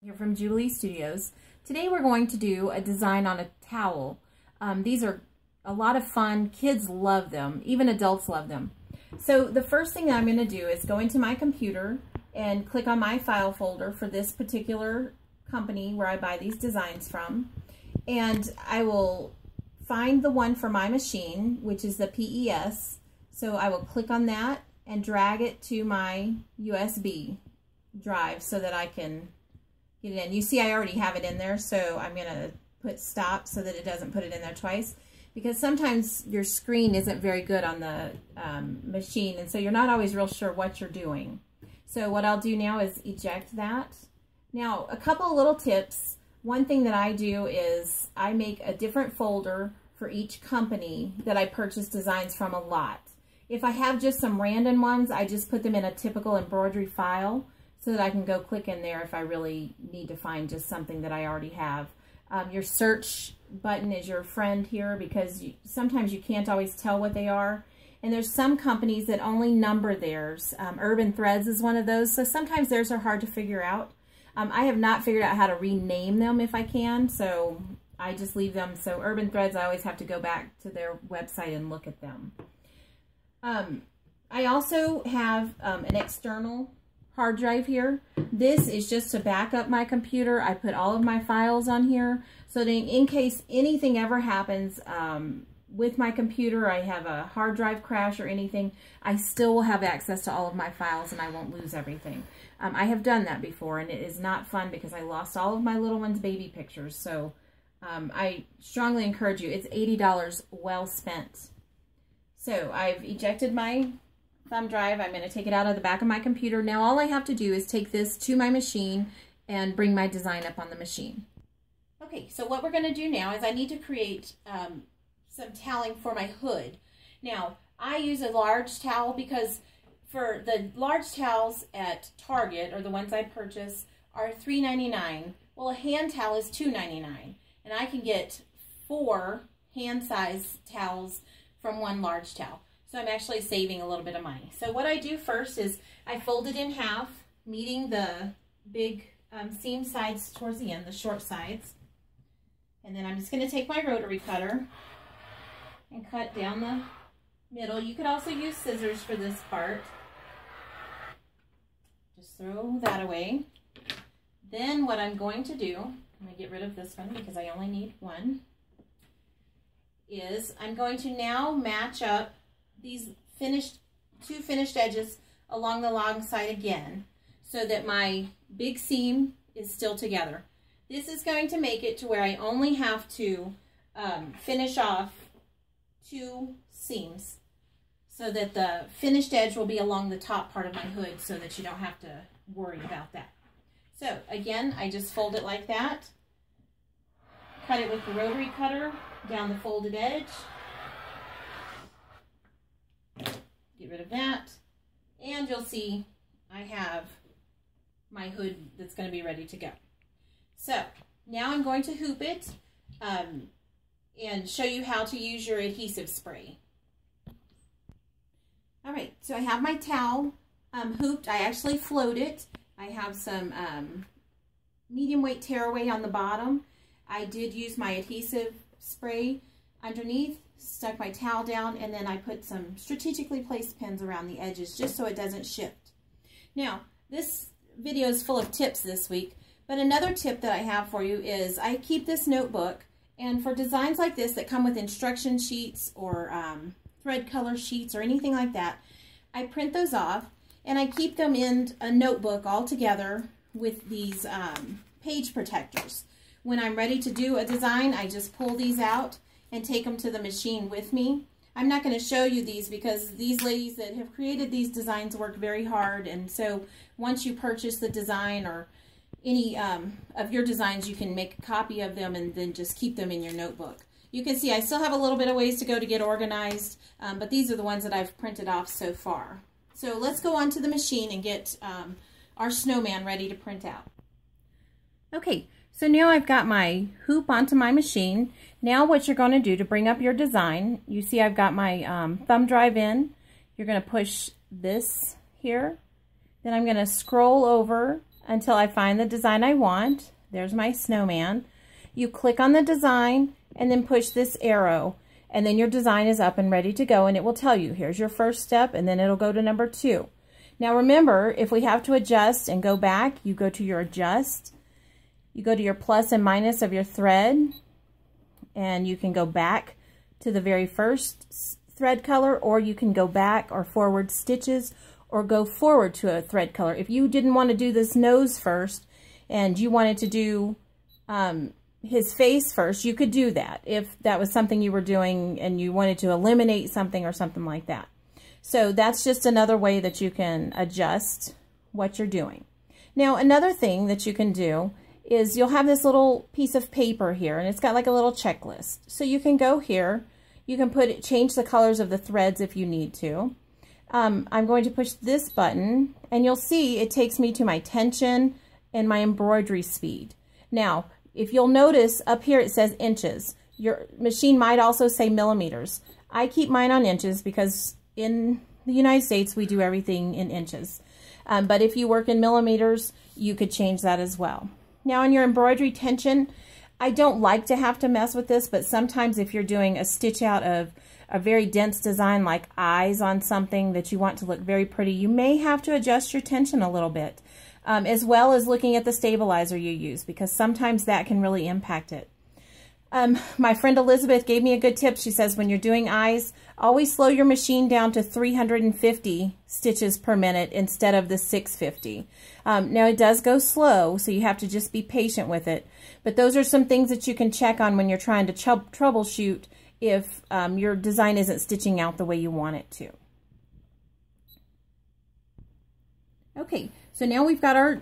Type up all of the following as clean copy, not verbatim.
Here from Jubilee Studios. Today we're going to do a design on a towel. These are a lot of fun. Kids love them. Even adults love them. So the first thing that I'm going to do is go into my computer and click on my file folder for this particular company where I buy these designs from. And I will find the one for my machine, which is the PES. So I will click on that and drag it to my USB drive so that I can get it in. You see I already have it in there, so I'm going to put stop so that it doesn't put it in there twice, because sometimes your screen isn't very good on the machine, and so you're not always real sure what you're doing. So what I'll do now is eject that. Now, a couple of little tips. One thing that I do is I make a different folder for each company that I purchase designs from a lot. If I have just some random ones, I just put them in a typical embroidery file so that I can go click in there if I really need to find just something that I already have. Your search button is your friend here, because sometimes you can't always tell what they are. And there's some companies that only number theirs. Urban Threads is one of those, so sometimes theirs are hard to figure out. I have not figured out how to rename them if I can, so I just leave them. So Urban Threads, I always have to go back to their website and look at them. I also have an external hard drive here. This is just to back up my computer. I put all of my files on here so that in case anything ever happens with my computer, I have a hard drive crash or anything, I still will have access to all of my files and I won't lose everything. I have done that before, and it is not fun because I lost all of my little one's baby pictures. So I strongly encourage you. It's $80 well spent. So I've ejected my thumb drive. I'm going to take it out of the back of my computer. Now all I have to do is take this to my machine and bring my design up on the machine. Okay, so what we're going to do now is I need to create some toweling for my hood. Now I use a large towel because for the large towels at Target, or the ones I purchase, are $3.99. Well, a hand towel is $2.99, and I can get 4 hand-sized towels from one large towel. So I'm actually saving a little bit of money. So what I do first is I fold it in half, meeting the big seam sides towards the end, the short sides. And then I'm just going to take my rotary cutter and cut down the middle. You could also use scissors for this part. Just throw that away. Then what I'm going to do, I'm going to get rid of this one because I only need one, is I'm going to now match up these two finished edges along the long side again so that my big seam is still together. This is going to make it to where I only have to finish off 2 seams so that the finished edge will be along the top part of my hood so that you don't have to worry about that. So again, I just fold it like that, cut it with the rotary cutter down the folded edge. Get rid of that, and you'll see I have my hood that's going to be ready to go. So now I'm going to hoop it and show you how to use your adhesive spray. All right, so I have my towel hooped. I actually float it. I have some medium weight tearaway on the bottom. I did use my adhesive spray underneath, stuck my towel down, and then I put some strategically placed pins around the edges just so it doesn't shift. Now, this video is full of tips this week, but another tip that I have for you is I keep this notebook, and for designs like this that come with instruction sheets or thread color sheets or anything like that, I print those off and I keep them in a notebook all together with these page protectors. When I'm ready to do a design, I just pull these out and take them to the machine with me. I'm not going to show you these because these ladies that have created these designs work very hard, and so once you purchase the design or any of your designs, you can make a copy of them and then just keep them in your notebook. You can see I still have a little bit of ways to go to get organized, but these are the ones that I've printed off so far. So let's go on to the machine and get our snowman ready to print out. Okay, so now I've got my hoop onto my machine. Now what you're going to do to bring up your design, you see I've got my thumb drive in. You're going to push this here. Then I'm going to scroll over until I find the design I want. There's my snowman. You click on the design and then push this arrow, and then your design is up and ready to go, and it will tell you, here's your first step, and then it'll go to number 2. Now remember, if we have to adjust and go back, you go to your adjust, you go to your plus and minus of your thread, and you can go back to the very first thread color, or you can go back or forward stitches, or go forward to a thread color. If you didn't want to do this nose first and you wanted to do his face first, you could do that if that was something you were doing and you wanted to eliminate something or something like that. So that's just another way that you can adjust what you're doing. Now another thing that you can do is you'll have this little piece of paper here, and it's got like a little checklist. So you can go here, you can change the colors of the threads if you need to. I'm going to push this button, and you'll see it takes me to my tension and my embroidery speed. Now, if you'll notice up here it says inches. Your machine might also say millimeters. I keep mine on inches because in the United States we do everything in inches. But if you work in millimeters, you could change that as well. Now on your embroidery tension, I don't like to have to mess with this, but sometimes if you're doing a stitch out of a very dense design like eyes on something that you want to look very pretty, you may have to adjust your tension a little bit, as well as looking at the stabilizer you use, because sometimes that can really impact it. My friend Elizabeth gave me a good tip. She says when you're doing eyes, always slow your machine down to 350 stitches per minute instead of the 650. Now it does go slow, so you have to just be patient with it. But those are some things that you can check on when you're trying to troubleshoot if your design isn't stitching out the way you want it to. Okay, so now we've got our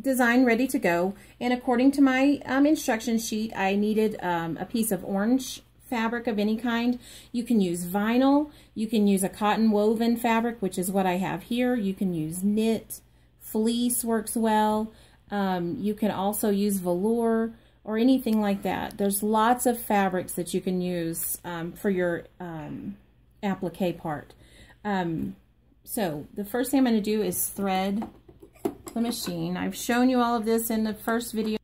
design ready to go, and according to my instruction sheet, I needed a piece of orange fabric of any kind. You can use vinyl, you can use a cotton woven fabric, which is what I have here. You can use knit, fleece works well. You can also use velour or anything like that. There's lots of fabrics that you can use for your applique part. So the first thing I'm going to do is thread the machine. I've shown you all of this in the first video.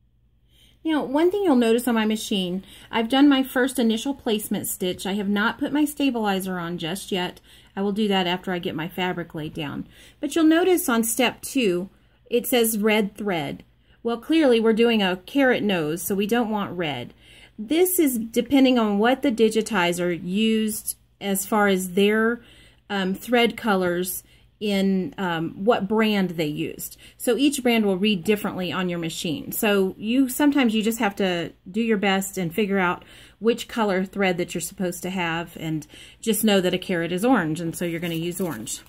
Now, one thing you'll notice on my machine, I've done my first initial placement stitch. I have not put my stabilizer on just yet. I will do that after I get my fabric laid down. But you'll notice on step 2, it says red thread. Well, clearly we're doing a carrot nose, so we don't want red. This is depending on what the digitizer used as far as their thread colors in what brand they used. So each brand will read differently on your machine. So sometimes you just have to do your best and figure out which color thread that you're supposed to have, and just know that a carrot is orange, and so you're going to use orange.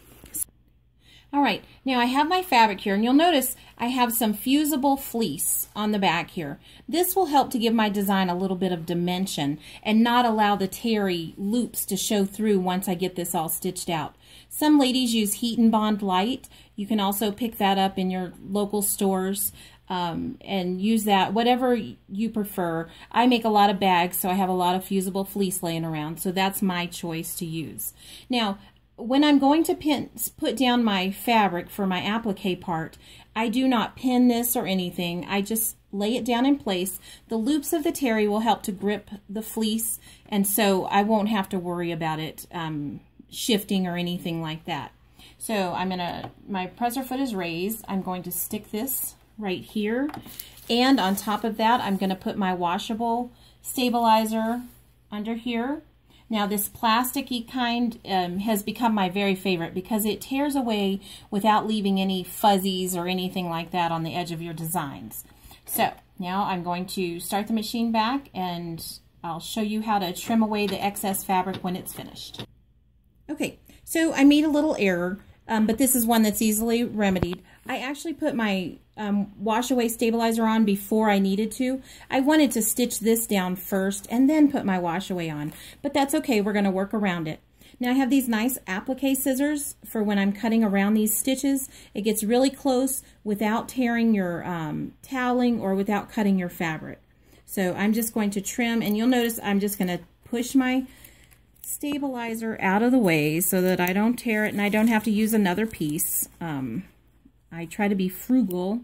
All right, now I have my fabric here, and you'll notice I have some fusible fleece on the back here. This will help to give my design a little bit of dimension and not allow the terry loops to show through once I get this all stitched out. Some ladies use Heat and Bond Light. You can also pick that up in your local stores and use that, whatever you prefer. I make a lot of bags, so I have a lot of fusible fleece laying around, so that's my choice to use. Now, when I'm going to put down my fabric for my applique part, I do not pin this or anything. I just lay it down in place. The loops of the terry will help to grip the fleece, and so I won't have to worry about it shifting or anything like that. So my presser foot is raised. I'm going to stick this right here, and on top of that I'm going to put my washable stabilizer under here. Now this plasticky kind has become my very favorite because it tears away without leaving any fuzzies or anything like that on the edge of your designs. So now I'm going to start the machine back, and I'll show you how to trim away the excess fabric when it's finished. Okay, so I made a little error, but this is one that's easily remedied. I actually put my wash away stabilizer on before I needed to. I wanted to stitch this down first and then put my wash away on, but that's okay. We're going to work around it. Now I have these nice applique scissors for when I'm cutting around these stitches. It gets really close without tearing your toweling or without cutting your fabric. So I'm just going to trim, and you'll notice I'm just going to push my stabilizer out of the way so that I don't tear it and I don't have to use another piece. I try to be frugal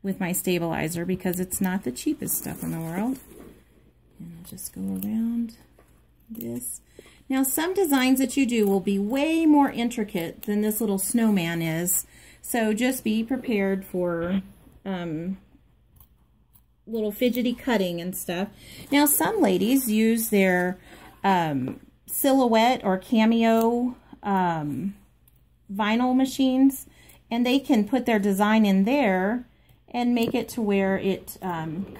with my stabilizer because it's not the cheapest stuff in the world. And I'll just go around this. Now, some designs that you do will be way more intricate than this little snowman is. So just be prepared for little fidgety cutting and stuff. Now, some ladies use their silhouette or cameo vinyl machines, and they can put their design in there and make it to where it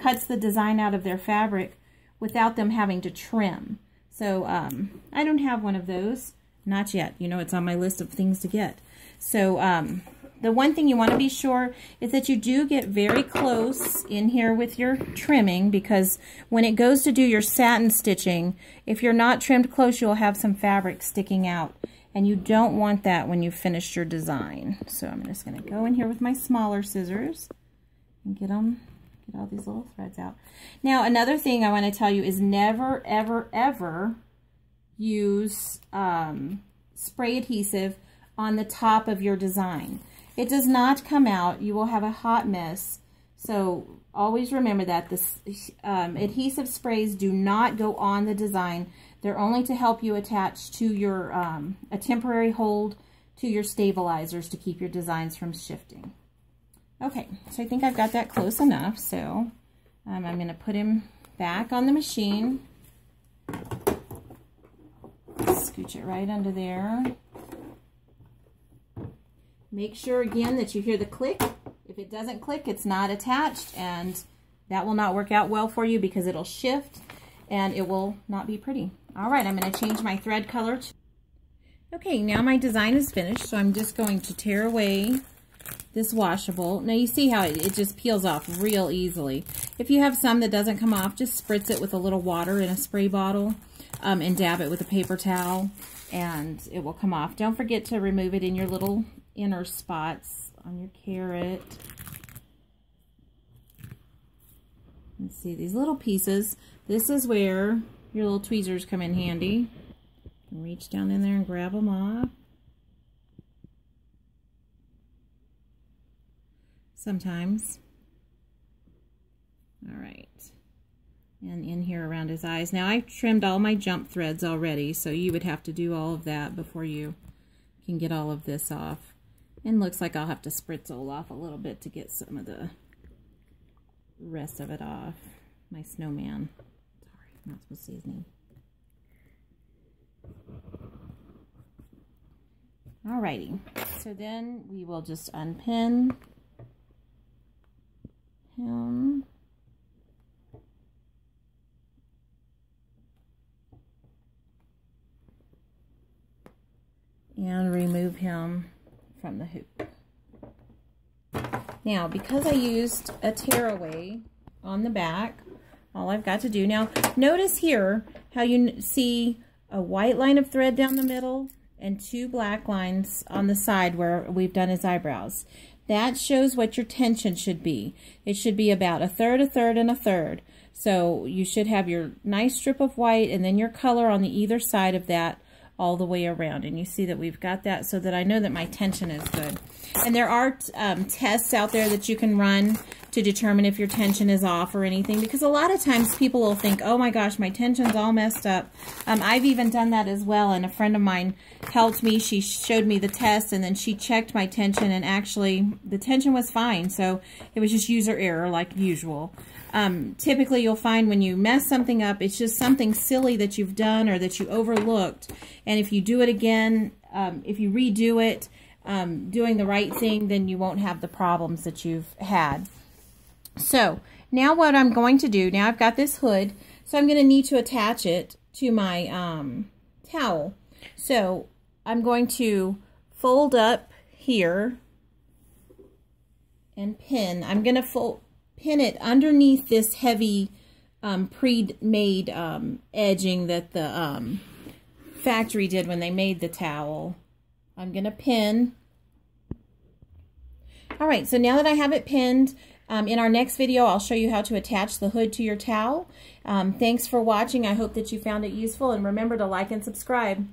cuts the design out of their fabric without them having to trim. So I don't have one of those, not yet. You know, it's on my list of things to get. So the one thing you want to be sure is that you do get very close in here with your trimming, because when it goes to do your satin stitching, if you're not trimmed close, you'll have some fabric sticking out, and you don't want that when you've finished your design. So I'm just going to go in here with my smaller scissors and get all these little threads out. Now, another thing I want to tell you is never, ever, ever use spray adhesive on the top of your design. It does not come out. You will have a hot mess. So always remember that this adhesive sprays do not go on the design. They're only to help you attach to your a temporary hold to your stabilizers to keep your designs from shifting. Okay, so I think I've got that close enough. So I'm going to put him back on the machine. Scooch it right under there. Make sure again that you hear the click. If it doesn't click, it's not attached, and that will not work out well for you because it'll shift and it will not be pretty. All right, I'm going to change my thread color. Okay, now my design is finished, so I'm just going to tear away this washable. Now you see how it just peels off real easily. If you have some that doesn't come off, just spritz it with a little water in a spray bottle and dab it with a paper towel, and it will come off. Don't forget to remove it in your little inner spots on your carrot. Let's see, these little pieces, this is where your little tweezers come in handy. You can reach down in there and grab them off. Sometimes. All right. And in here around his eyes. Now, I've trimmed all my jump threads already, so you would have to do all of that before you can get all of this off. And looks like I'll have to spritzel off a little bit to get some of the rest of it off. My snowman. Sorry, I'm not supposed to say his name. Alrighty, so then we will just unpin him. And remove him from the hoop. Now, because I used a tearaway on the back, all I've got to do now, notice here how you see a white line of thread down the middle and two black lines on the side where we've done his eyebrows. That shows what your tension should be. It should be about a third, a third, and a third. So you should have your nice strip of white and then your color on the either side of that all the way around. And you see that we've got that so that I know that my tension is good. And there are tests out there that you can run to determine if your tension is off or anything, because a lot of times people will think, oh my gosh, my tension's all messed up. I've even done that as well, and a friend of mine helped me. She showed me the test, and then she checked my tension, and actually the tension was fine. So it was just user error like usual. Typically you'll find when you mess something up, it's just something silly that you've done or that you overlooked. And if you do it again, if you redo it, doing the right thing, then you won't have the problems that you've had. So now what I'm going to do, now I've got this hood, so I'm going to need to attach it to my towel. So I'm going to fold up here and pin. I'm going to pin it underneath this heavy pre-made edging that the factory did when they made the towel. I'm going to pin. All right, so now that I have it pinned, in our next video, I'll show you how to attach the hood to your towel. Thanks for watching. I hope that you found it useful, and remember to like and subscribe.